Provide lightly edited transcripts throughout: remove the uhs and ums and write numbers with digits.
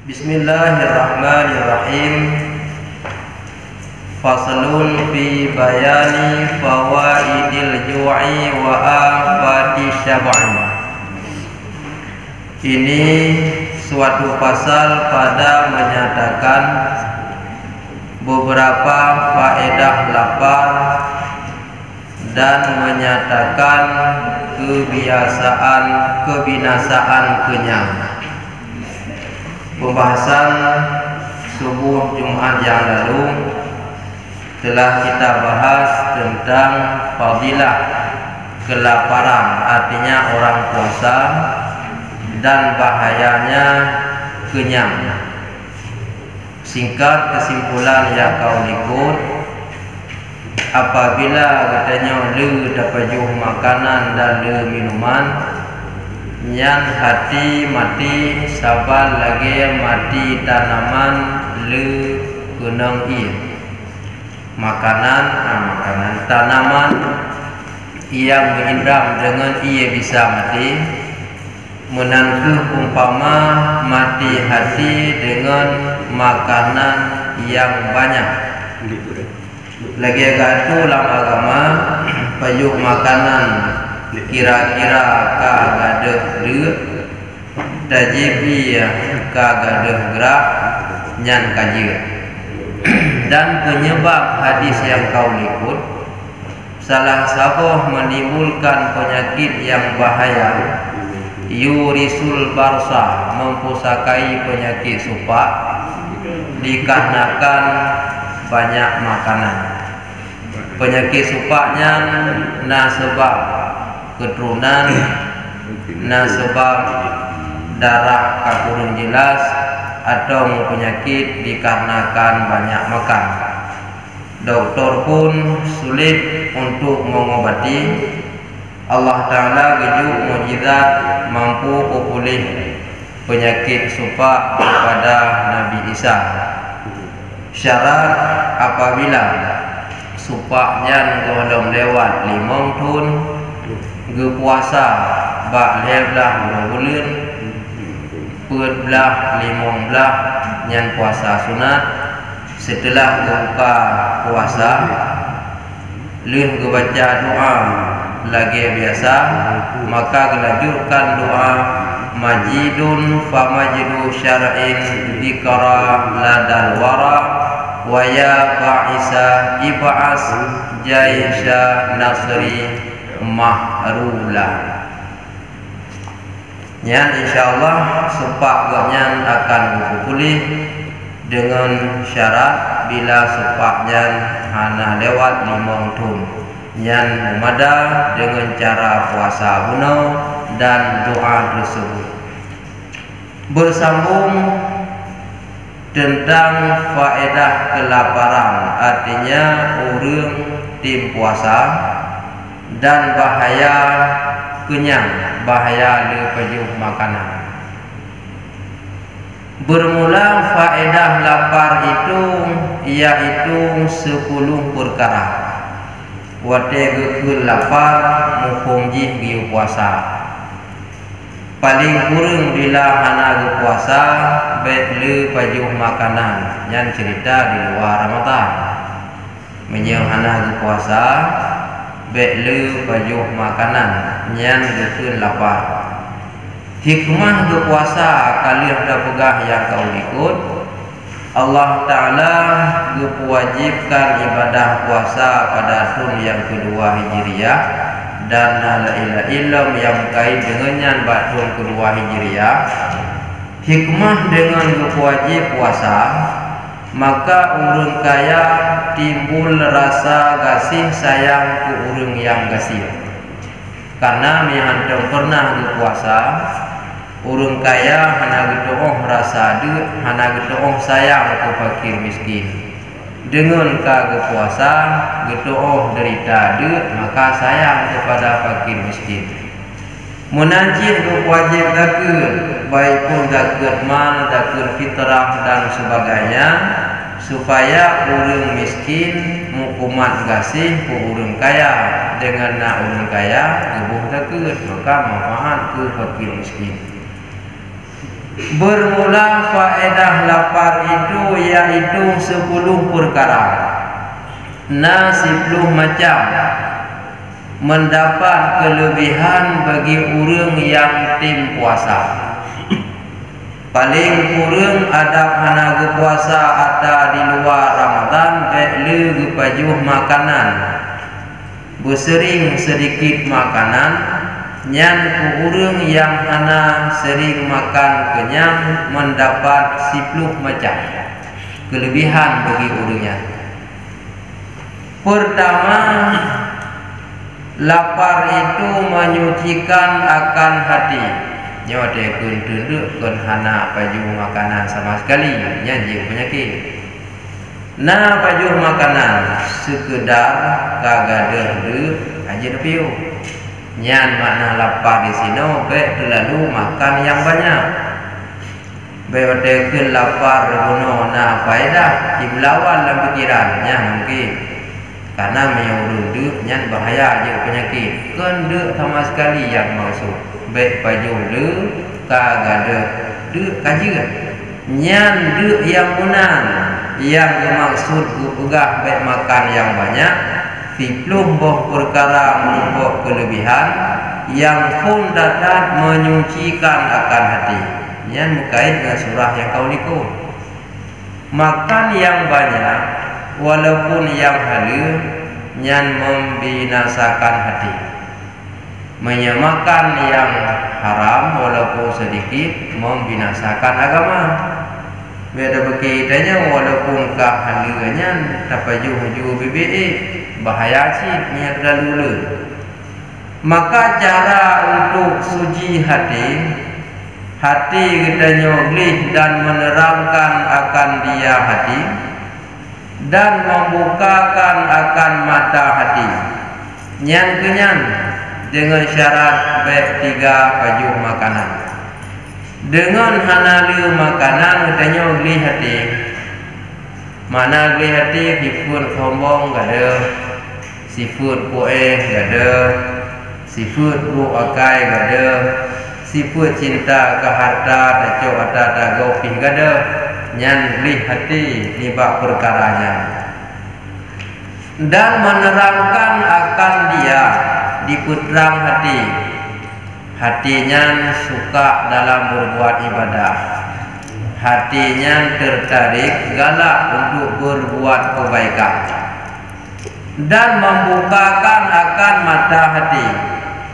Bismillahirrahmanirrahim. Faslun fi bayani fawaidil ju'i wa afati syab'an. Ini suatu pasal pada menyatakan beberapa faedah lapar dan menyatakan kebinasaan kenyang. Pembahasan subuh Jumat yang lalu telah kita bahas tentang fadilah kelaparan, artinya orang puasa, dan bahayanya kenyang. Singkat kesimpulan yang kau ikut, apabila katanya le dapajuh makanan dan le minuman, yang hati mati sabar lagi mati tanaman le kenang ia makanan tanaman yang berindam dengan ia bisa mati, menangkuh umpama mati hati dengan makanan yang banyak. Lagi agak itu dalam agama payuh makanan kira-kira kagada deuk tajibi kagada gerak nyan kajian. Dan penyebab hadis yang kau ikut, salah satu menimbulkan penyakit yang bahaya, yurisul barsa, mempusakai penyakit supak dikarenakan banyak makanan. Penyakit supaknya na sebab keturunan, na sebab darah kakurung jelas, atau penyakit dikarenakan banyak makan. Doktor pun sulit untuk mengobati. Allah Ta'ala gejuk mukjizat mampu pulih penyakit supak kepada Nabi Isa. Syarat apabila supaknya golong lewat 5 tahun, gepuasa bak leblah 2 bulan, belah 15 nyan puasa sunat. Setelah buka puasa leh baca doa lagi biasa, maka dilanjutkan doa majidun famajidu syar'in dzikra ladal wara wa ya ba'isa ib'as jaisha nasri mahrula. Yang insyaallah supak ganyan akan pulih dengan syarat bila supaknya hana lewat 5 tahun. Yang memada dengan cara puasa bunuh dan doa tersebut. Bersambung tentang faedah kelaparan, artinya orang tim puasa, dan bahaya kenyang, bahaya lepajuh makanan. Bermula faedah lapar itu yaitu 10 perkara. Wate gekul lapar mufungji giu puasa. Paling kurang bila hana ge puasa bet lepajuh makanan. Yang cerita di luar Ramadan. Menyang hana ge puasa bet lepajuh makanan yang gekul lapar. Hikmah berpuasa kali ada pegah yang kau ikut, Allah Ta'ala mewajibkan ibadah puasa pada tahun yang kedua Hijriah, dan la ilm yang berkait dengannya pada tahun kedua Hijriah. Hikmah dengan berwajib puasa, maka orang kaya timbul rasa kasih sayang ke orang yang kasih. Karena mihantam pernah berpuasa, orang kaya hana gedoh rasa de, hana gedoh sayang ke fakir miskin. Dengan kagak puasa gedoh derita de, maka sayang kepada fakir miskin. Menajib wajib zakir, baik pun zakir mal, zakir fitrah dan sebagainya, supaya orang miskin mukumat kasih ke orang kaya. Dengan nak orang kaya gebuh zakir, maka manfaat ke fakir miskin. Bermula faedah lapar itu yaitu 10 perkara. 10 macam mendapat kelebihan bagi orang yang tim puasa. Paling kurang adab hana puasa ada di luar Ramadan belu gepajuh makanan. Bersering sedikit makanan nyan kurang yang hana sering makan kenyang mendapat 10 macam kelebihan bagi orangnya. Pertama, lapar itu menyucikan akan hati. Nyode kun tunduk kun hana paju makanan sama sekali nyanyi penyakit. Nah paju makanan sekedar kagada de aja depiu. Nyan makna lapar di sini be terlalu makan yang banyak. Be ode kun lapar guna na faedah dimlawan dalam pikirannya mungkin. Karena menyuruh duk nyan bahaya aja penyakit. Kun duk sama sekali yang maksud. Baik paju le kagada de kajian nyan de yang munan yang bermaksud gugah baik makan yang banyak 10 perkara menumpuk kelebihan yang pun dapat menyucikan akan hati. Nyan berkait dengan surah yang kau liku. Makan yang banyak walaupun yang halus nyan membinasakan hati. Menyamakan yang haram walaupun sedikit membinasakan agama. Beda berkaitannya walaupun kehaluannya tapaju BBE bahaya sih niat dalule. Maka cara untuk suci hati kita nyoglih dan menerangkan akan dia hati dan membukakan akan mata hati. Nyan kenyan dengan syarat baik 3 paju makanan. Dengan hanalu makanan katanya beli hati. Mana beli hati sifut sombong gada, sifut poe gada, sifut bu akai gada, sifut cinta ke harta taco ada dago pih gada. Nyan beli hati nibak perkaranya. Dan menerangkan akan dia di putrang hatinya suka dalam berbuat ibadah, hatinya tertarik galak untuk berbuat kebaikan dan membukakan akan mata hati,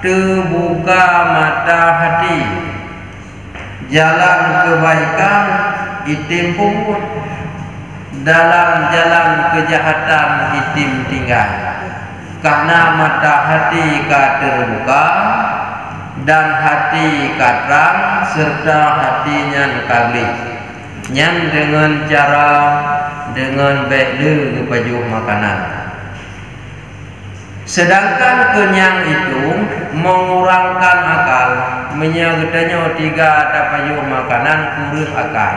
terbuka mata hati, jalan kebaikan itim dalam jalan kejahatan itim tinggal. Karena mata hati ka terbuka dan hati ka terang serta hatinya kagli. Nyan dengan cara dengan baik kepajuh makanan. Sedangkan kenyang itu mengurangkan akal. Menyagutanya 3 tapajuh makanan kurang akal.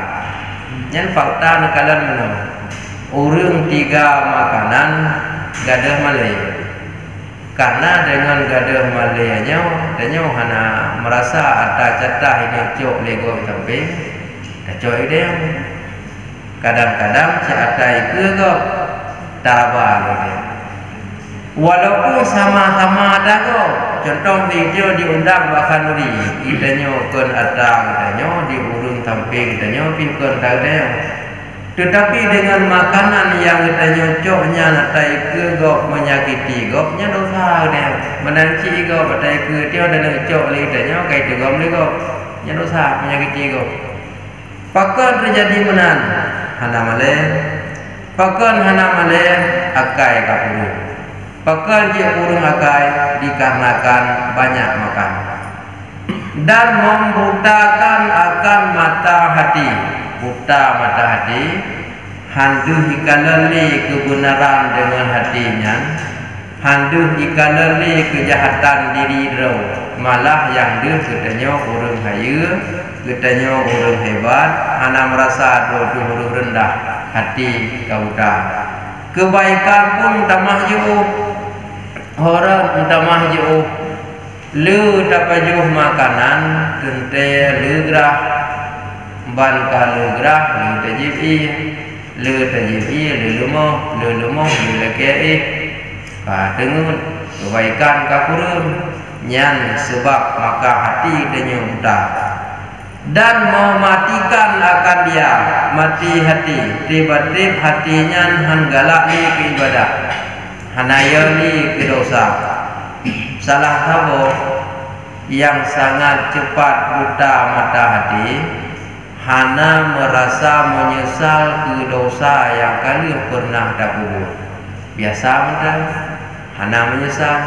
Nyan fakta nakalan menang. Urang 3 makanan gadah malai. Karena dengan gadah malayanya tanya hana merasa ada jatah ini cok lego sampai cok ide kadang-kadang si ada itu go tarabah lagi. Walaupun sama-sama ada go contoh video diundang bahkan nuri kitanya kon ada kitanya diurung sampai kitanya pikun tadi. Tetapi dengan makanan yang kita nyocoknya natai ke gop menyakiti gopnya dosa dia menanci gop natai ke dia dan nyocok lagi tanya kayak itu gop lagi gop nya dosa menyakiti gop. Pakan terjadi menan hana male pakan hana male akai kapuru pakan je urung akai dikarenakan banyak makan dan membutakan akan mata hati. Buta mata hati, handuh ikalali kebenaran dengan hatinya, handuh ikalali kejahatan diri roh. Malah yang dia katanya orang kaya, katanya orang hebat, anak merasa doa rendah hati kauda. Kebaikan pun tamah jauh, orang tamah jauh. Lu dapat jauh makanan, tente lu gerah. ban kalau gerah lu tajibi lu lemoh lu lekei dengun kebaikan kakurun nyan sebab maka hati denya buta dan mematikan akan dia mati hati tiba-tiba hatinya galak ni ke ibadah hanaya ni ke dosa salah satu yang sangat cepat buta mata hati hana merasa menyesal ke dosa yang kali pernah dahulu biasa mudah hana menyesal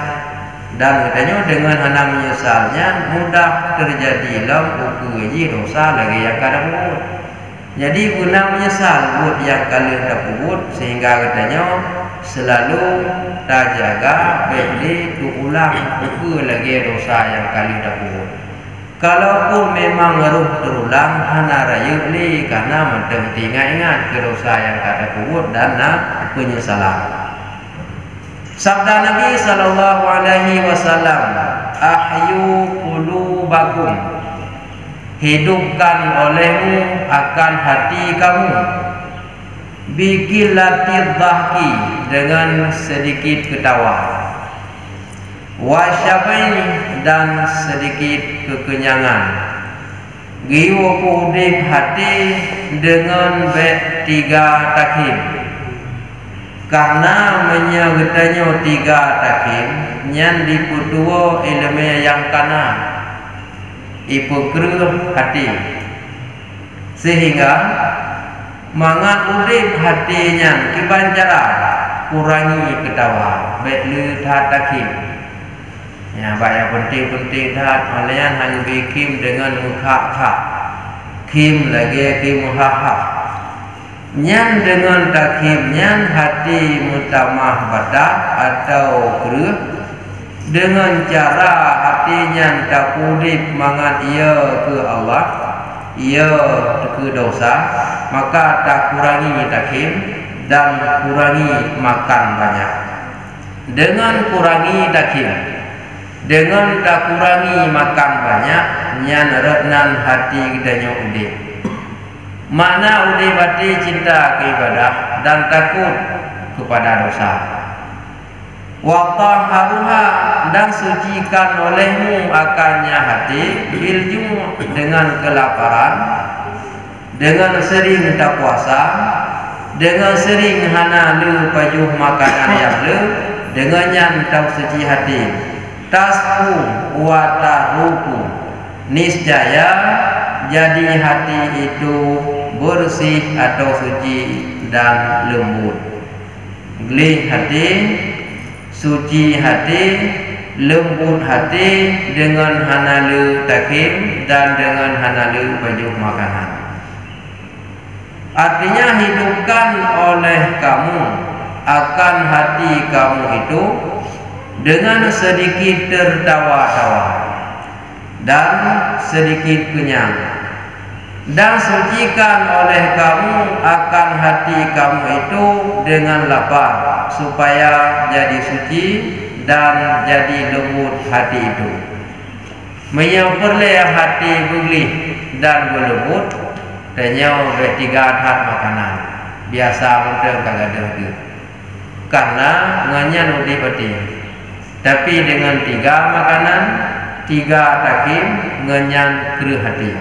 dan katanya dengan hana menyesalnya mudah terjadi uji dosa lagi yang kada pun jadi guna menyesal buat yang kali dahulu sehingga katanya selalu tak jaga baik ulang lagi dosa yang kali dahulu. Kalaupun memang ngeruh terulang hana rayu li karena menteng ingat ke dosa yang kada kubur dan penyesalan. Sabda Nabi sallallahu alaihi wasallam, ahyu qulubakum, hidupkan olehmu akan hati kamu, biqilatid dhahki, dengan sedikit ketawa, wasyabaini, dan sedikit kekenyangan, giwa udip hati dengan tiga takim, karena menyagetanya tiga takim nyan dipudua ilmu yang kana ipukruh hati sehingga mangat udip hatinya kibancara kurangi ketawa baik takim. Ya, banyak penting-penting dah kalian hanya bikin dengan muka kim lagi kim muka nyan dengan takim nyan hati mutamah badat atau keruh dengan cara hatinya tak pulih mangat ia ke Allah ia ke dosa maka tak kurangi takim dan kurangi makan banyak dengan kurangi takim dengan tak kurangi makan banyak nyan retnan hati kita udip mana udip hati cinta ke ibadah dan takut kepada dosa waqtaharuha dan sucikan olehmu akannya hati bilju dengan kelaparan dengan sering tak puasa dengan sering hana lu pajuh makanan yang lu dengan yang tak suci hati tasku wa taruku niscaya jadi hati itu bersih atau suci dan lembut gelih hati suci hati lembut hati dengan hanalu takim dan dengan hanalu baju makanan artinya hidupkan oleh kamu akan hati kamu itu dengan sedikit tertawa-tawa dan sedikit kenyang dan sucikan oleh kamu akan hati kamu itu dengan lapar supaya jadi suci dan jadi lembut hati itu menyempurnakan hati beglih dan berlembut tanya tiga hat makanan biasa mudah kagak ada karena nganyan udip hati tapi dengan tiga makanan tiga takim ngenyan keruh hati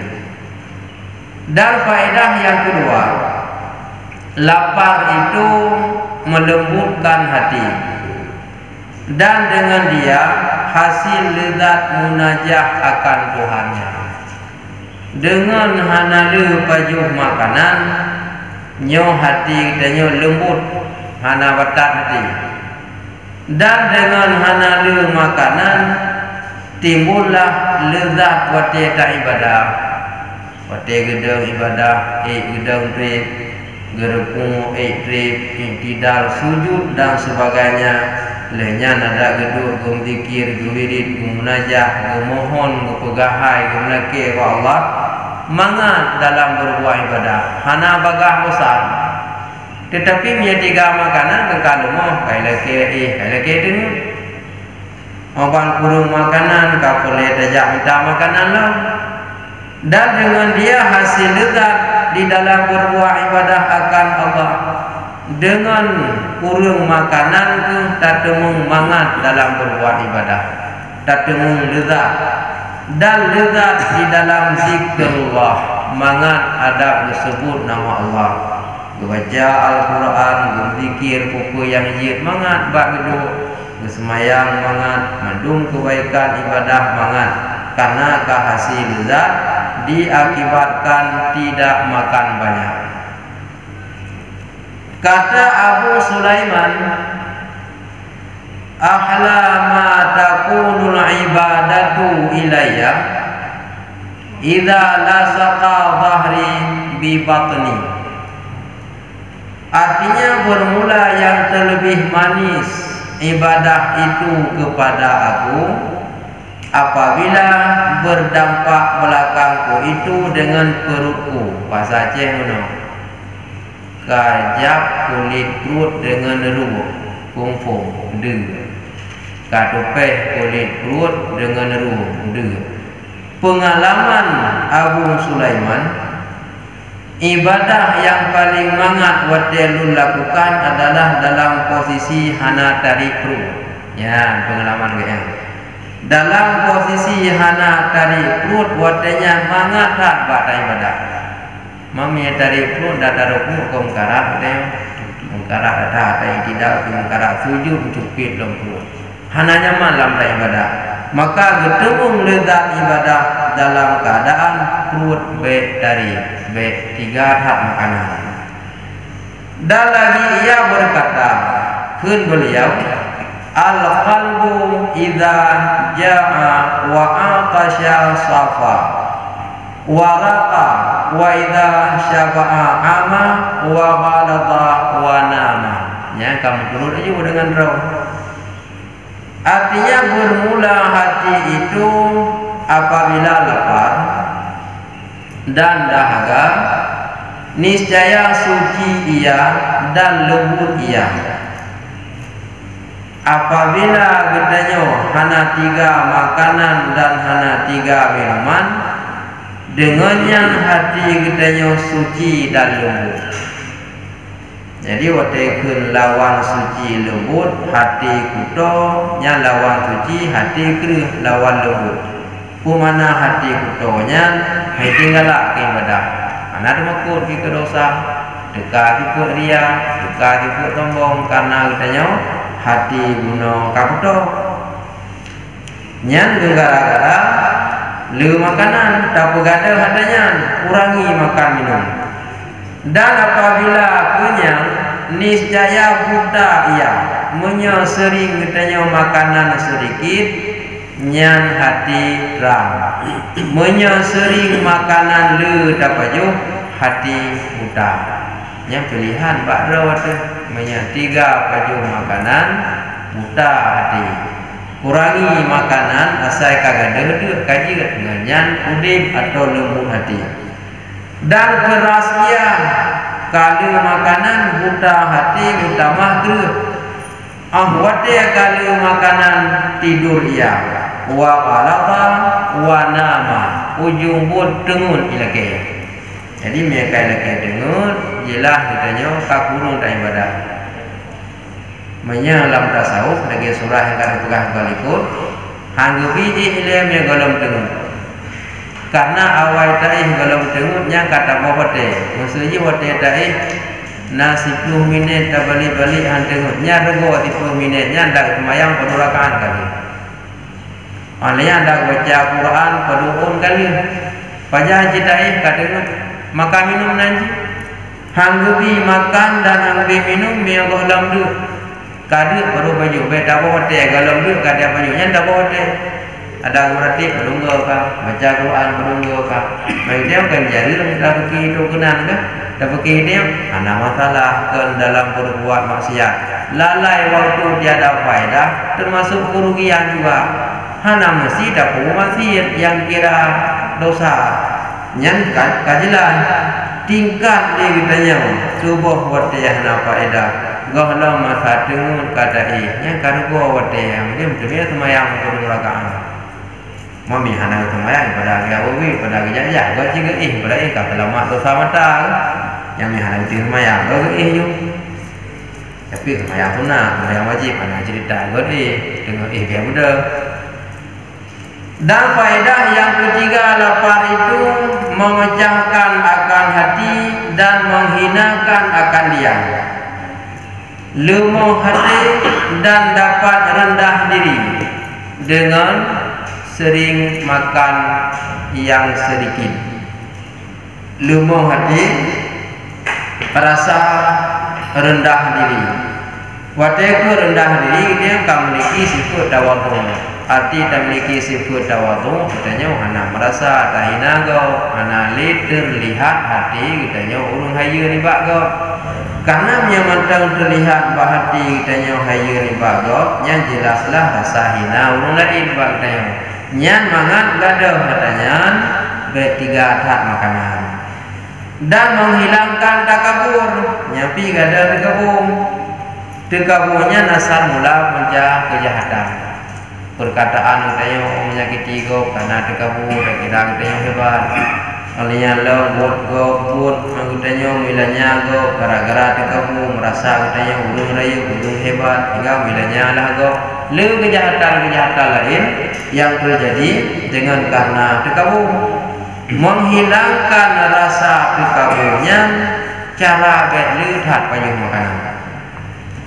dan faedah yang kedua lapar itu melembutkan hati dan dengan dia hasil lezat munajah akan Tuhannya dengan hanalu pajuh makanan nyo hati kita lembut hana batat hati dan dengan hanalu makanan timbullah lezat wate ta ibadah wate gedang ibadah gedang trip gerupu trip tidal sujud dan sebagainya lenya nada geduk gum zikir gewirid gum munajah gum mohon gum pegahai gum lake wa Allah mangat dalam berbuat ibadah hana bagah besar tetapi dia tiga makanan kalau mau kai lake dengu oban kurung makanan kau boleh tajak minta makanan lah dan dengan dia hasil lezat dalam berbuat ibadah akan Allah dengan kurang makanan ke tak temung mangat dalam berbuat ibadah, tak temung lezat dan lezat di dalam zikrullah mangat ada disebut nama Allah, baca Al-Quran, berzikir pukul yang jid mangat, bak geduk bersemayang mangat, mandum kebaikan ibadah mangat, karena hasil lezat diakibatkan tidak makan banyak. Kata Abu Sulaiman, ahla ma takunul ibadatu ilayya idza lasaqa dhahri bi batni. Artinya bermula yang terlebih manis ibadah itu kepada aku apabila berdampak belakangku itu dengan perutku. Bahasa Aceh mana? Kajak kulit perut dengan ruh kungfung de, katupeh kulit perut dengan ruh de. Pengalaman Abu Sulaiman, ibadah yang paling mangat wadelul lakukan adalah dalam posisi hana tarik perut. Ya, pengalaman gue. Dalam posisi hana tarik perut wadenya mangat tak pada ibadah. Mami tarik perut dah taruh perut kau mengkarat dia, mengkarat ada yang tidak mengkarat sujud mencupit dalam perut. Hana nyaman dalam ibadah. Maka ketemu lezat ibadah dalam keadaan perut baik dari baik 3 hak makanan. Dan lagi ia berkata, kun beliau, al-qalbu idza jaa wa atasha safa waraqa wa idza syaba'a ama wa ghalata wa nama. Ya, kamu turun aja dengan roh. Artinya bermula hati itu apabila lapar dan dahaga, niscaya suci ia dan lembut ia. Apabila gedanya hana 3 makanan dan hana 3 minuman, dengannya hati gedanya suci dan lembut. Jadi waktu lawan suci lembut hati kuto nya lawan suci hati ke lawan lembut. Pumana hati kuto nya hai tinggalak ke ibadah. Anak makut ke dosa, dekat ke ria, dekat ke tombong karena katanya hati guna kakuto. Nya gara-gara lu makanan tak pegada hadanya kurangi makan minum. Dan apabila punya niscaya buta ia menyering katanya makanan sedikit nyan hati ram menyering makanan le dapaju hati buta. Yang pilihan Pak Rawat menya 3 baju makanan buta hati. Kurangi makanan asai kagak dede kaji ngan udip atau lembut hati. Dan kerasnya kalau makanan buta hati buta maghrib. Wate kalau makanan tidur ia wa qalata wa nama ujung bud dengun ilake. Jadi mereka ilake dengun jelas katanya kakurung tak ibadah. Menyalam tasawuf lagi surah yang kada pegang balikut hanggupi ilmu yang golong dengun. Karena awal taih kalau tengoknya kata bohote, maksudnya bohote taih nasi 10 minit tak balik-balik han tengoknya rego 10 minitnya ndak semayang pedurakan kali. Alnya ndak baca Quran pedukun kali. Pajah taih kata makan minum nanti. Hanggupi makan dan hanggupi minum yang golam du. Kadi baru baju beda bohote kalau du kada bajunya ndak bohote. Ada berarti berunggu kah, baca Quran berunggu kah, mereka kan jadi dah begitu kenan kah, dah begitu ada masalah kan dalam berbuat maksiat, lalai waktu tiada faedah, termasuk kerugian juga. Hana mesti dapat maksiat yang kira dosa, yang kajilan tingkat dia katanya, tubuh waktu yang hana faedah, gahlah masa dengun kadai, yang karugo waktu yang dia semayang berurang. mami hana semaya pada gawi pada gejaya go juga pada ka lama dosa mata yang mi hana itu semaya go ju tapi semaya sunah semaya wajib ana cerita go dengan dia muda. Dan faedah yang ketiga, lapar itu memecahkan akan hati dan menghinakan akan dia, lemah hati dan dapat rendah diri dengan sering makan yang sedikit. Lemah hati, rasa rendah diri. Wateku rendah diri dia akan memiliki sifat tawadhu. Arti tak memiliki sifat tawadhu, katanya hana merasa tak hina go, hana terlihat hati katanya urung hayu ni bak go. Karena menyamantang terlihat bahati katanya hayu ni bak go, yang jelaslah rasa hina urung lain bak katanya. Nyan mangat gaduh katanya bertiga hak makanan. Dan menghilangkan takabur, nyapi gaduh takabur. Tekaburnya nasal mula punca kejahatan. Perkataan katanya menyakiti go karena tekabur dak kira katanya hebat. Alinya lembut go pun katanya milanya go gara-gara tekabur merasa katanya ulung rayu ulung hebat hingga milanya lah go. Le kejahatan-kejahatan lain yang terjadi dengan karena tekabur. Menghilangkan rasa tekaburnya cara berlihat payung makanan.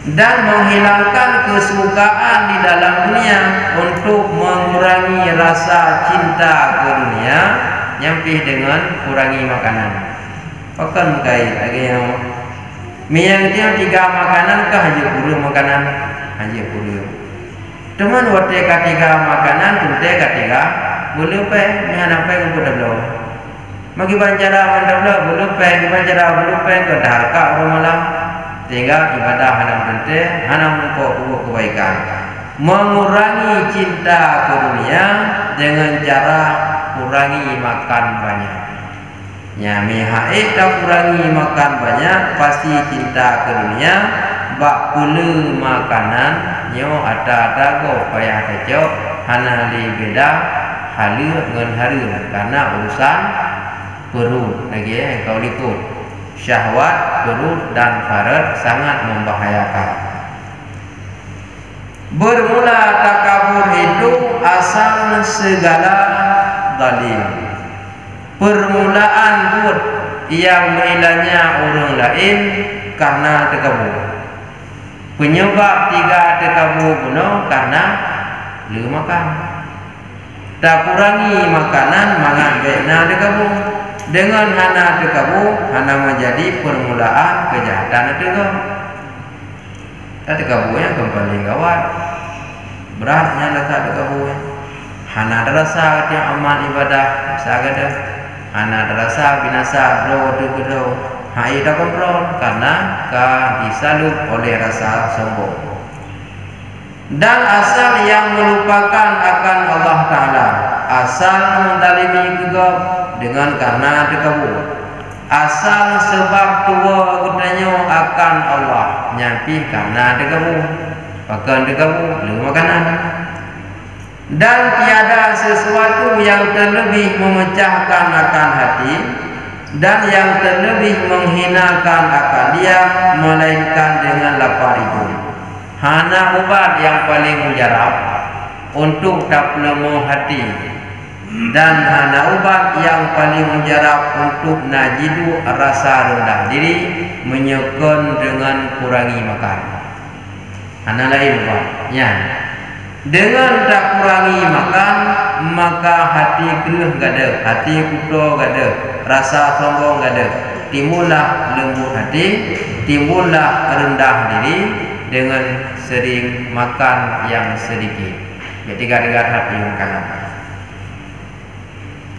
Dan menghilangkan kesukaan di dalam dunia untuk mengurangi rasa cinta ke dunia nyampih dengan kurangi makanan. Pakan kai lagi yang miang dia tiga makanan ke haji puluh makanan haji puluh. Teman wate ketiga makanan tunte ketiga boleh pe mihan apa yang kuda belo. Magi bancara mantap belo boleh pe bancara boleh pe ke darka orang malam. Sehingga ibadah hanam bente, hanam membawa kebaikan, mengurangi cinta ke dunia dengan cara kurangi makan banyak. Ya, mihaid tak kurangi makan banyak, pasti cinta ke dunia. Bak pulu makanan, nyo ada go payah kecok, hana li beda halu dengan haru karena urusan perut lagi kau likut. Syahwat, perut dan farad sangat membahayakan. Bermula takabur itu asal segala zalim. Permulaan pun yang menilainya orang lain karena takabur. Penyebab tiga takabur kuno karena lu makan. Tak kurangi makanan mangan bena takabur. Dengan hana tekabu, hana menjadi permulaan kejahatan tekabu. Tekabu yang kembali gawat, beratnya letak tekabu. Hana terasa yang aman ibadah, sagada. Hana terasa binasa bro tu. Hai tak kontrol karena disalut oleh rasa sombong. Dan asal yang melupakan akan Allah Ta'ala, asal mendalimi juga dengan karena dekabur, asal sebab tua katanya akan Allah nyampi karena dekabur, bahkan dekabur lu makanan. Dan tiada sesuatu yang terlebih memecahkan akan hati dan yang terlebih menghinakan akan dia melainkan dengan lapar itu. Hana ubat yang paling mujarab untuk tak lemah hati dan hana ubat yang paling mujarab untuk najidu rasa rendah diri menyekon dengan kurangi makan. Hana lain ubatnya. Dengan tak kurangi makan maka hati keruh gada, hati kuto gada, rasa sombong gada, timbullah lembut hati, timbullah rendah diri dengan sering makan yang sedikit. Jadi tiga hati makanan.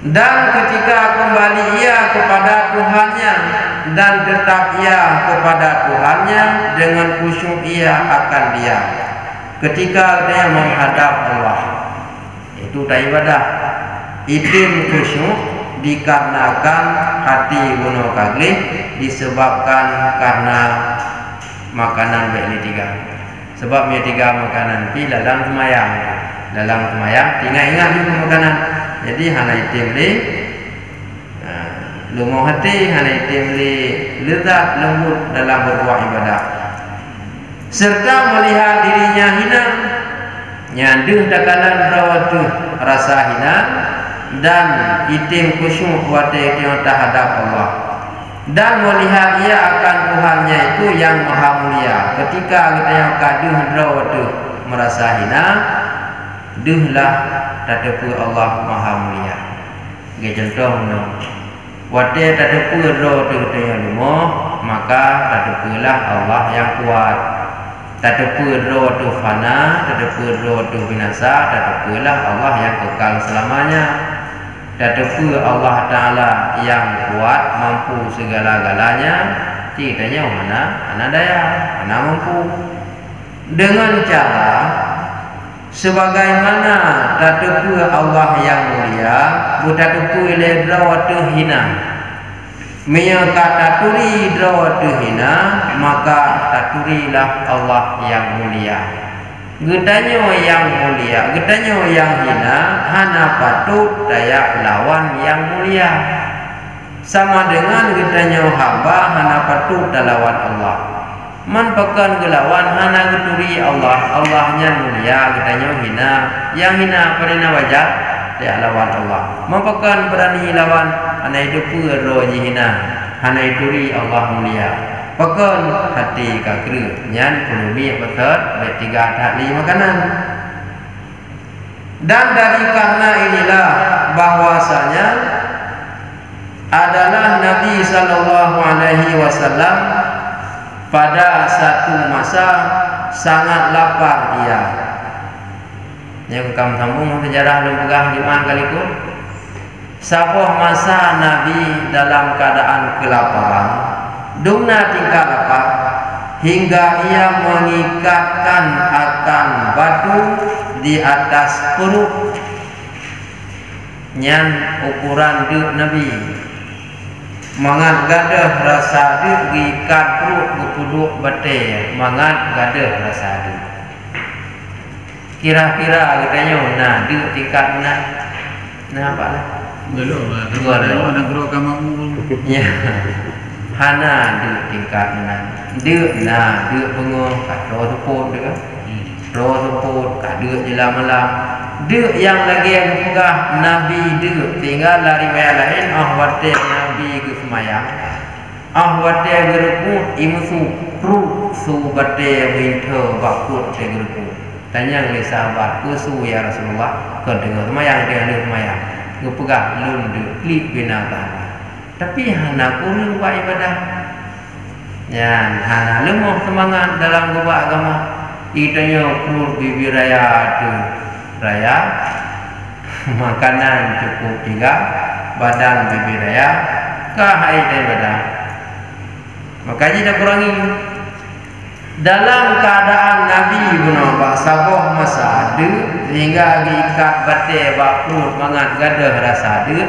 Dan ketika kembali ia kepada Tuhannya dan tetap ia kepada Tuhannya dengan khusyuk ia akan dia. Ketika dia menghadap Allah, itu tak ibadah. Itim khusyuk dikarenakan hati bunuh kagli disebabkan karena makanan beli tiga. Sebabnya tiga makanan pi dalam semayang. dalam semayang tinggal ingat juga makanan. Jadi hana itim li lumah hati, hana itim li lezat lembut dalam berbuat ibadah, serta melihat dirinya hina, nyanduh takalan rawatu rasa hina, dan itim khusyuk wate itim terhadap Allah, dan melihat ia akan Tuhannya itu yang maha mulia. Ketika kita yang kaduh rawatu merasa hina, duhlah tadapu Allah maha mulia. Ge contoh no, wate tadapu rawatu yang limo, maka tadapulah Allah yang kuat. Tadapu rawatu fana, tadapu rawatu binasa, tadapulah Allah yang kekal selamanya. Tadapu Allah Ta'ala yang kuat, mampu segala-galanya. Ceritanya mana daya, mana mampu. Dengan cara sebagaimana tadapu Allah yang mulia, tadapu ile rawatu hina, Mia kata turi drawatu hina, maka taturilah Allah yang mulia. Gedanya yang mulia, gedanya yang hina, hana patut daya lawan yang mulia. Sama dengan gedanya hamba, hana patut lawan Allah. Man pekan gelawan, hana geturi Allah, Allahnya mulia, gedanya hina. Yang hina pada wajah dia lawan Allah. Mampakan berani lawan hana itu pura jihina, hana ituri Allah mulia. Pakan hati kakru nyan kulumi betot bertiga tahli makanan. Dan dari karena inilah bahwasanya adalah Nabi sallallahu alaihi wasallam pada satu masa sangat lapar ia. Yang kamu sambung sejarah lembagah Jumat kalikun. Sabuh masa Nabi dalam keadaan kelaparan, dungna tingkah lapar hingga ia mengikatkan akan batu di atas perut. Nyan ukuran duk Nabi. Mangat gadah rasa duk gikat perut gepuduk bete, mangat gadah rasa duk. Kira-kira katanya nah dia tingkat nah apa lah dua nak gro kamamu ya hana dia tingkat dia pengoh kat ro teput dia ro teput kat dia jelam malam dia yang lagi yang pegah Nabi dia tinggal lari lain wate Nabi ke semayang wate geruku imusu kru su bate winter bakut te geruku. Tanya oleh sahabat, kusu ya Rasulullah, kau dengar semayang dia ada semayang, kau pegah lundu, klik binatang. Tapi hana kurang buat ibadah, ya hana lemah semangat dalam buat agama. Itanya kur bibir raya tu raya, makanan cukup 3, badan bibir raya, kah itu ibadah. Makanya dah kurangi. Dalam keadaan Nabi menambah sabuh masa ada sehingga diikat batai bakut mangat gadah rasa ada,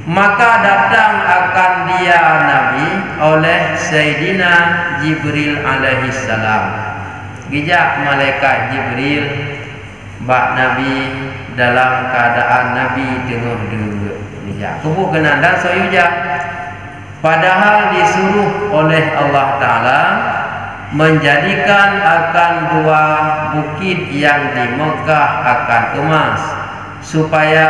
maka datang akan dia Nabi oleh Sayyidina Jibril alaihi salam. Gijak malaikat Jibril bak Nabi dalam keadaan Nabi tengah duduk. Gijak kubuk kena dan soyujak. Padahal disuruh oleh Allah Ta'ala menjadikan akan 2 bukit yang di Mekah akan emas supaya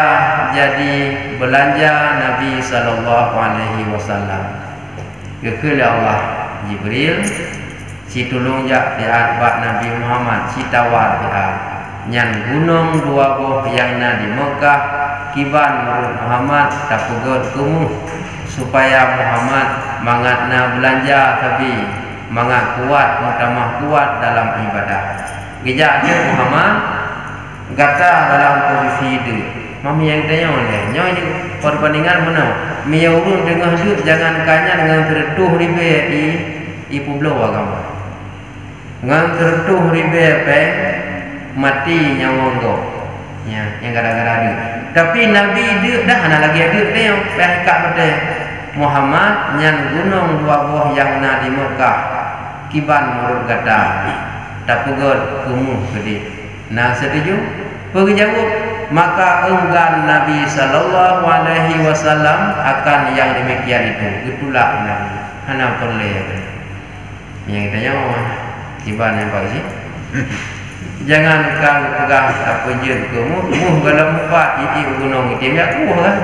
jadi belanja Nabi sallallahu alaihi wasallam. Kekele Allah Jibril si tulung jak pihak bak Nabi Muhammad si tawar pihak nyan gunung 2 buah yang na di Mekah kiban Muhammad tapugot kumu supaya Muhammad mangatna belanja tapi mangat kuat, mutamah kuat dalam ibadah. Gejak dia Muhammad kata dalam posisi itu. Mami yang tanya oleh, nyo ini perbandingan mana? Mia urun dengan hidup jangan kanya dengan tertuh ribe i pulau agama. Dengan tertuh ribe pe mati nyawa go. Ya, yang gara-gara dia. Tapi Nabi dia dah ana lagi ada dia yang pehkat pada Muhammad nyan gunung 2 buah yang na di Mekah kiban murut kata tak pegot kumuh gede Nah setuju? Pergi jawab. Maka enggan Nabi sallallahu alaihi wasallam akan yang demikian itu. Itulah Nabi. Hana boleh. Yang kita nyawa. Tiba nampak sih. Jangan kau pegang apa je kamu. Kalau empat itu gunung itu aku kan.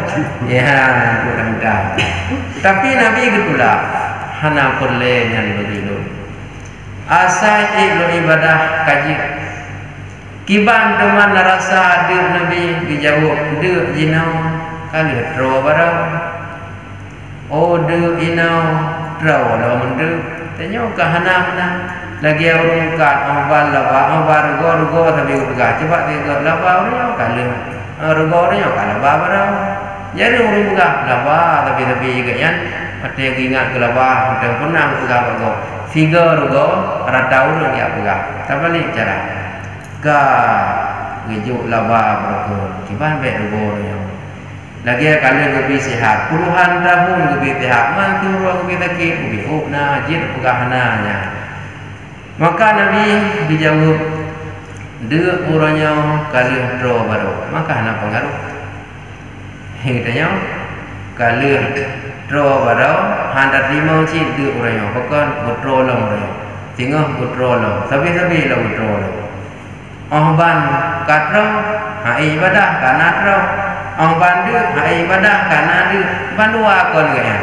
Ya, mudah-mudah. Tapi Nabi gitulah. Hana boleh yang begitu. Asal ibadah kaji. Kiban teman rasa ada Nabi dijawab de jinau kali draw barang. Oh de inau draw lo mende. Tanya ke hana mana lagi orang kat ambal laba ambar go tapi buka cepat dia laba orang kali. Rego orang kali laba barang. Jadi orang buka laba tapi kan ada ingat ke laba dan pernah buka go. Figur go rata orang dia buka. Tak balik cara. Ka ngejuk laba berko kiban be rego lagi kali lebih sehat puluhan tahun lebih sehat mantu lebih takik lebih na jid pegahananya maka Nabi dijawab de orangnya kali dro baru maka hana pengaruh hitanya kali dro baru handa lima ci de orangnya bukan butro long tinggal butro long sabi-sabi lah butro long ban katro hai ibadah kanatro ban de hai ibadah kanadu ban dua kon gaya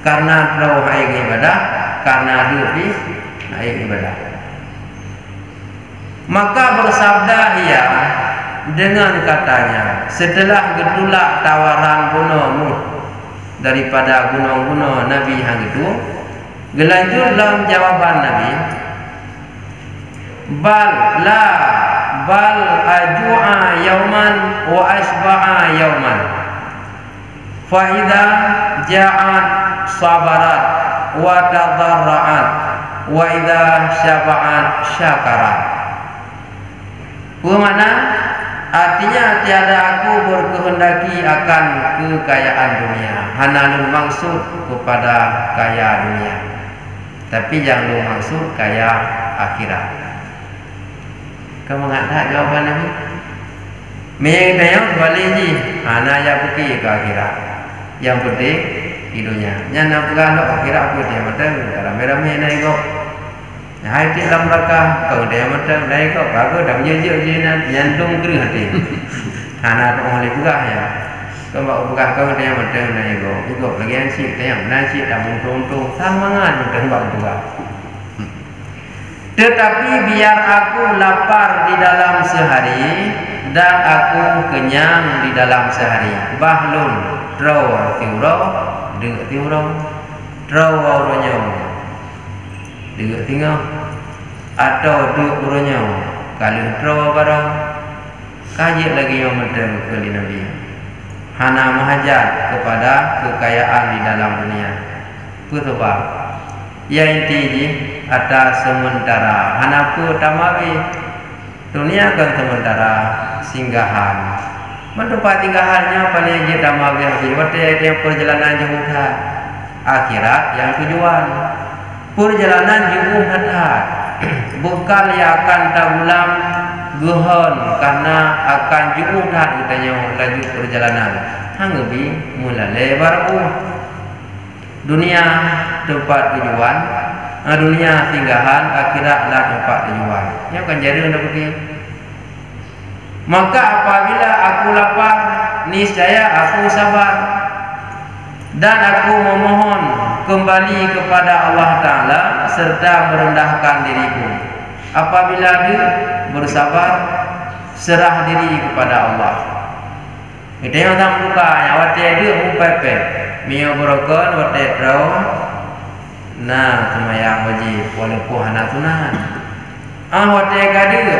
karena tro hai ibadah karena de di hai ibadah maka bersabda ia dengan katanya setelah getulak tawaran gunungmu daripada gunung-gunung Nabi hang itu gelanjut dalam jawaban Nabi bal ajua yauman wa asba'a yauman fa idza ja'at sabarat wa tadarra'at wa idza syaba'at syakarat. Bermakna artinya tiada aku berkehendaki akan kekayaan dunia. Hanalun maksud kepada kaya dunia. Tapi jangan maksud kaya akhirat. Kamu enggak tahu jawaban Nabi? Memang tanya balik ji. Anak yang pergi ke akhirat. Yang penting hidupnya. Yang nak pegang akhirat aku dia betul. Kalau merah-merah naik kok. Hai ti dalam raka kau dia betul naik kok. Aku dah menjejak je nyantung kerih hati. Anak tu boleh pegang ya. Kau bawa pegang kau dia betul naik kok. Ikut lagi yang sih tayang nasi dah untung-untung samangan betul bawa pegang. Tetapi biar aku lapar di dalam sehari dan aku kenyang di dalam sehari. Bahlun draw tiuro de tiuro draw orangnya de tinggal atau de orangnya kali draw barang kaji lagi yang medal kali Nabi hana menghajat kepada kekayaan di dalam dunia. Kutubah ya inti ada sementara anakku tamawi dunia kan sementara singgahan mendapat tinggahannya paling dia tamawi habis waktu perjalanan jauh akhirat yang tujuan perjalanan jauh bekal yang akan tabulam guhon karena akan jauh katanya laju perjalanan hanggebi mula lebar dunia tempat tujuan dunia singgahan akhiratlah tempat tujuan. Ini akan jadi anda pergi. Maka apabila aku lapar, niscaya aku sabar dan aku memohon kembali kepada Allah Taala serta merendahkan diriku. Apabila dia bersabar, serah diri kepada Allah. Itu yang tak buka. Yang waktu dia mupepe, mio berokon waktu draw. Nah, semayang wajib walaupun anak sunat. Waktu gaduh,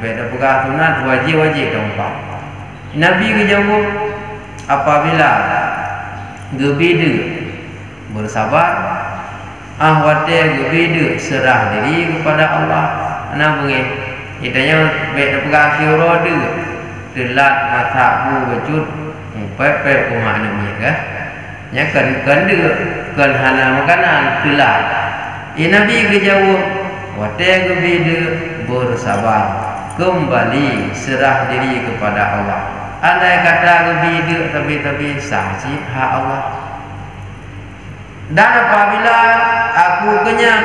beda pegah sunat wajib tempat. Nabi kejawab apabila gebida bersabar, waktu gebida serah diri kepada Allah. Anak bunyi, itanya beda pegah kiroda, telat mataku wujud, pepe kumah namanya kah? Nya kan dia kan hana makanan telat. Nabi kejawab waktu gebida bersabar kembali serah diri kepada Allah. Andai kata lebih hidup tapi sahaja hak Allah. Dan apabila aku kenyang,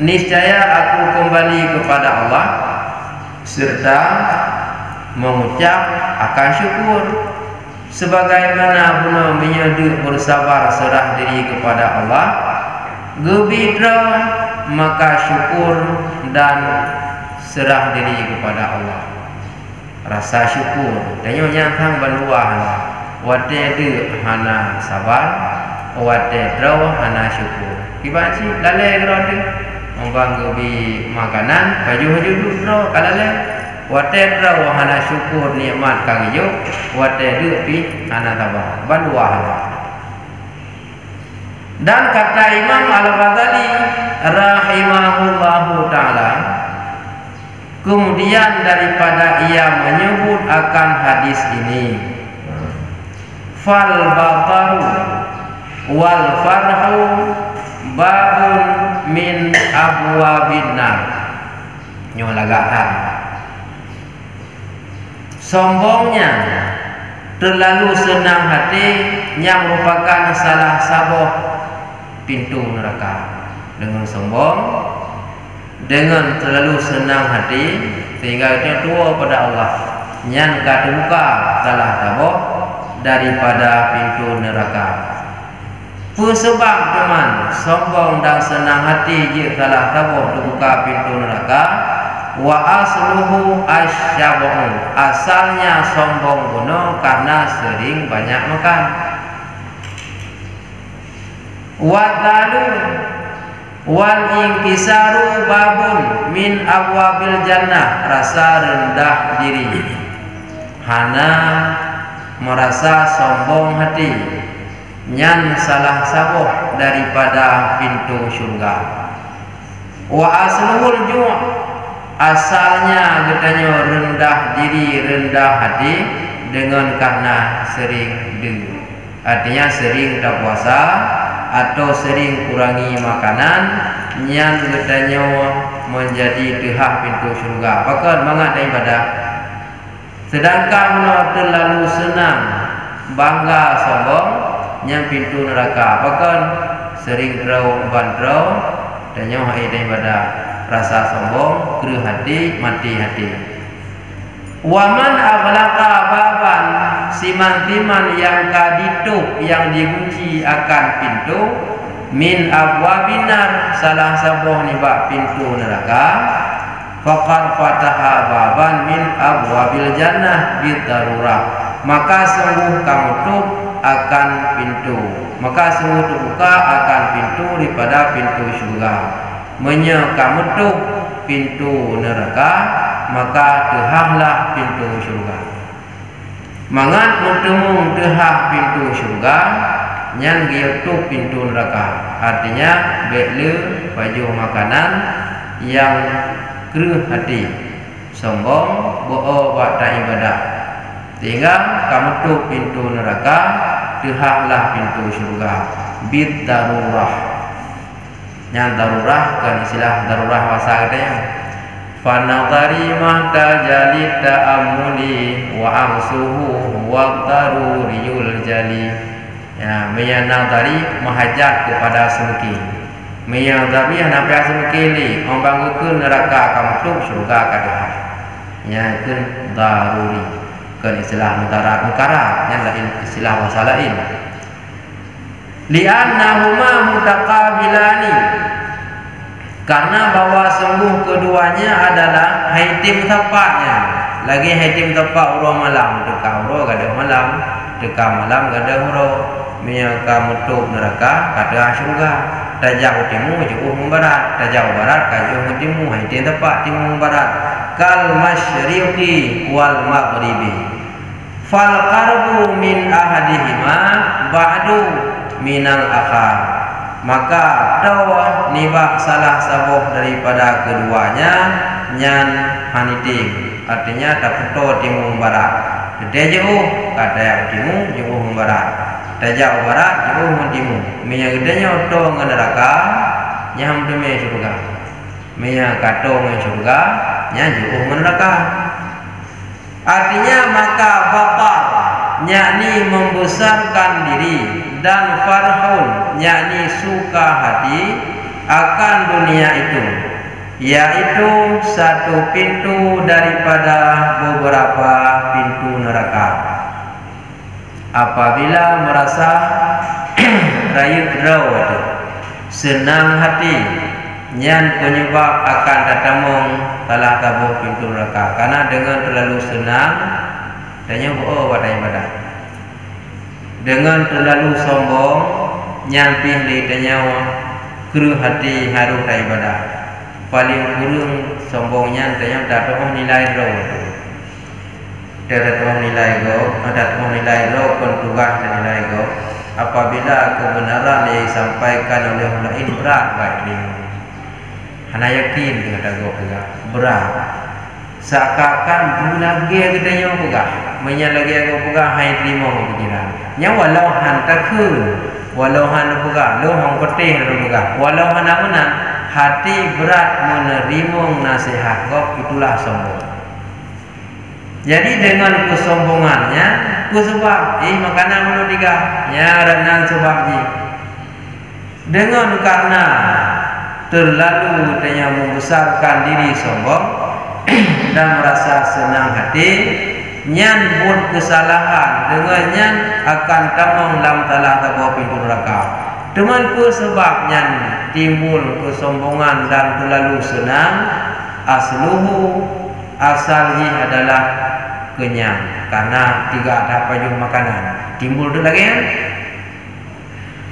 niscaya aku kembali kepada Allah serta mengucap akan syukur. Sebagaimana guna menyeduk bersabar serah diri kepada Allah, gebitra maka syukur dan serah diri kepada Allah. Rasa syukur dan nyantang berluah wate de hana sabar, wate draw hana syukur. Kibaci lalai gerode membang gebi makanan baju draw kalale. Wate draw hana syukur nikmat kang ijo, wate de pi hana sabar. Berluah. Dan kata Imam Al-Ghazali rahimahullahu ta'ala, kemudian daripada ia menyebut akan hadis ini, fal bataru wal farhu babun min abwabin nar. Nyolagatan sombongnya terlalu senang hati yang merupakan salah sabuh pintu neraka. Dengan sombong, dengan terlalu senang hati, sehingga dia tua pada Allah, yang terbuka salah tabuh daripada pintu neraka. Sebab teman sombong dan senang hati jika salah tabuh terbuka pintu neraka. Wa asluhu asyabu, asalnya sombong guna karena sering banyak makan. Wadalu wal inkisaru babun min abwabil jannah, rasa rendah diri, hana merasa sombong hati, nyan salah sabuh daripada pintu syurga. Wa asluhul ju', asalnya katanya rendah diri, rendah hati dengan karena sering dulu, artinya sering tak puasa atau sering kurangi makanan yang katanya menjadi dehah pintu syurga. Apakah mangat ibadah? Sedangkan terlalu senang bangga sombong yang pintu neraka. Apakah sering draw bandraw dan yang ibadah rasa sombong, keruh hati, mati hati. Waman aghlaqa baban, siman-siman yang kaditup, yang dikunci akan pintu, min abwabinar, salah sabuh nibak pintu neraka, faqad fataha baban min abwabil jannah bidarurah, maka sungguh kamu tutup akan pintu, maka sungguh terbuka akan pintu daripada pintu syurga. Menya kamu tutup pintu neraka, maka dehahlah pintu syurga. Mangat mutemung dehah pintu syurga, nyan gitup pintu neraka. Artinya bele baju makanan yang keruh hati, sombong, bo'o bata ibadah, sehingga kamu tutup pintu neraka, dehahlah pintu syurga. Bid darurah, yang darurah kan istilah darurah bahasa katanya. Fanadari mahta jali ta'amuli wa amsuhu wa daruriyul jali. Ya, meyanadari mahajat kepada semeki. Meyanadari hendak semeki li, orang ke neraka kamu tutup syurga kadang. Ya, itu daruri. Kan istilah mudarat mukara, yang lain istilah bahasa lain. Li'annahuma mutaqabilani, karena bahwa sungguh keduanya adalah haitim tepatnya. Lagi haitim tepat urang malam, dekat urang gada malam, dekat malam gada urang. Menyaka mutup neraka kada syurga. Tajauh timur jauh barat, tajauh barat kajauh timur, haitim tepat timur barat. Kal masyriqi wal maghribi. Fal qarbu min ahadihima ba'du minal akhar, maka dakwah nibak salah sabuh daripada keduanya nyan haniting, artinya daputo timur barat. Dia jauh kata timur jauh barat, tajauh barat jauh timur. Minyak gedenya oto neraka, nyam demi surga. Minyak kato ngan surga, nya jauh neraka. Artinya maka batar yakni membesarkan diri dan farhun yakni suka hati akan dunia itu, yaitu satu pintu daripada beberapa pintu neraka. Apabila merasa rayu rawat senang hati nyan penyebab akan datamong talah tabuh pintu neraka, karena dengan terlalu senang tanya wadai badan, dengan terlalu sombong nyan pilih tanya keruh hati haru rai badan, paling kurung sombongnya tanya datamong nilai rawat. Dalam nilai go, dalam nilai lo pun tugas dan nilai go. Apabila kebenaran yang disampaikan oleh orang lain berat baik dia, hana yakin dengan dago pegah berat. Seakan lagi kita yang pegah, menyalagi aku pegah hai terima pikiran. Yang walau han takun, walau han pegah, lo hang petih lo pegah, walau han menang hati berat menerima nasihat go, itulah sombong. Jadi dengan kesombongannya, sebab makanan mulu tiga, ya renang sebabnya. Dengan karena terlalu tanya membesarkan diri sombong dan merasa senang hati, nyan buat kesalahan dengan nyan akan tamang lam talah tabuh pintu neraka. Dengan sebabnya timbul kesombongan dan terlalu senang, asluhu asalnya adalah kenyang, karena tidak ada payung makanan timbul tu lagi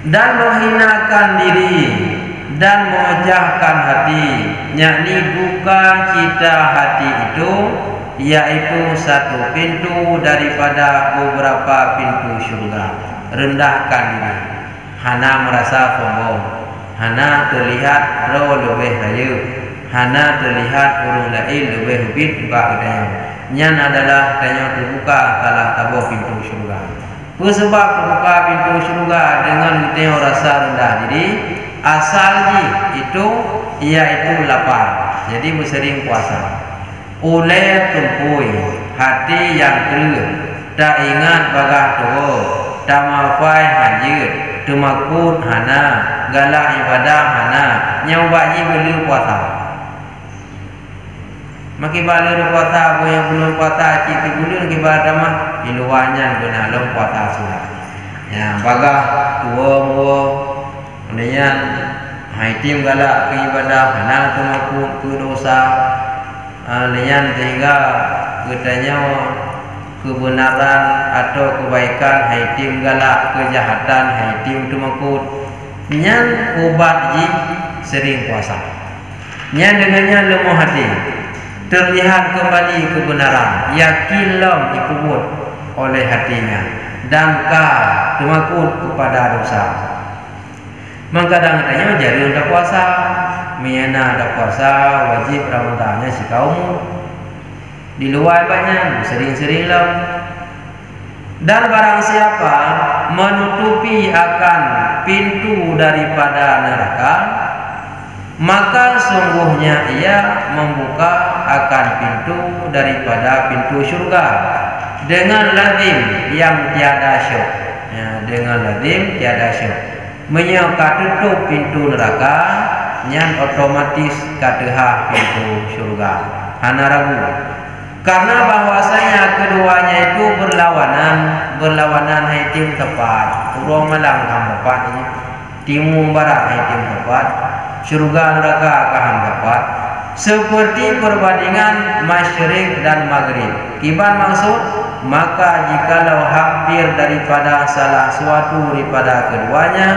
dan menghinakan diri dan memejahkan hati, yakni duka cita hati itu yaitu satu pintu daripada beberapa pintu syurga. Rendahkan diri, hana merasa sombong, hana terlihat roh lebih raya, hana terlihat urung lain lebih hubit bagdanya. Nyan adalah tanya terbuka talah tabuh pintu syurga. Sebab terbuka pintu syurga dengan kita rasa rendah diri, asalnya itu iaitu lapar. Jadi bersering puasa. Oleh tumpui hati yang keruh, tak ingat bagah tuho, tak mafai hanjir, tumakut hana, galak ibadah hana, nyawaji beli puasa. Maki balik puasa, yang belum puasa cik gulun kibar mah iluannya guna long puasa sudah. Ya bagah tuwo kemudian haitim galak ke ibadah hana tumakut ke dosa, lian sehingga katanya kebenaran atau kebaikan haitim galak, kejahatan haitim tumakut. Nyan obat ji sering puasa. Nyan dengannya lemah hati, terlihat kembali kebenaran, yakinlah dikubur oleh hatinya dan temakut kepada dosa. Kadang-kadang jari untuk puasa, miana ada puasa wajib Ramadannya si kaum di luar banyak sering-seringlah. Dan barang siapa menutupi akan pintu daripada neraka, maka sungguhnya ia membuka akan pintu daripada pintu syurga dengan lazim yang tiada syuk. Ya, dengan lazim tiada syuk. Menyangka tutup pintu neraka, nyan otomatis kadeha pintu syurga. Hana ragu. Karena bahwasanya keduanya itu berlawanan haitim tepat. Urang malang tepat ini. Timur barat haitim tepat. Syurga neraka akan dapat seperti perbandingan masyrik dan maghrib. Kiban maksud, maka jikalau hampir daripada salah suatu daripada keduanya,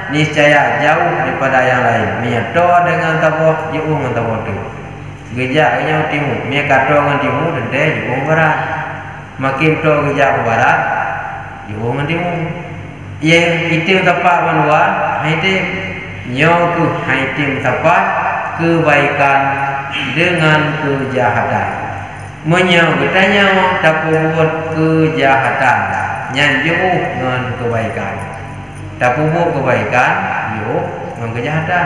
niscaya jauh daripada yang lain. Miato dengan tabuh jauh dengan tabuh tu. Gejaknya timur, mia kato dengan timur dan dia jauh barat. Makin to gejak barat, jauh dengan timur. Yang itu tepat menua, itu nyoku haitim tepat kebaikan dengan kejahatan. Menyebutnya tak buat kejahatan, nyanjung dengan kebaikan. Tak buat kebaikan, yuk dengan kejahatan.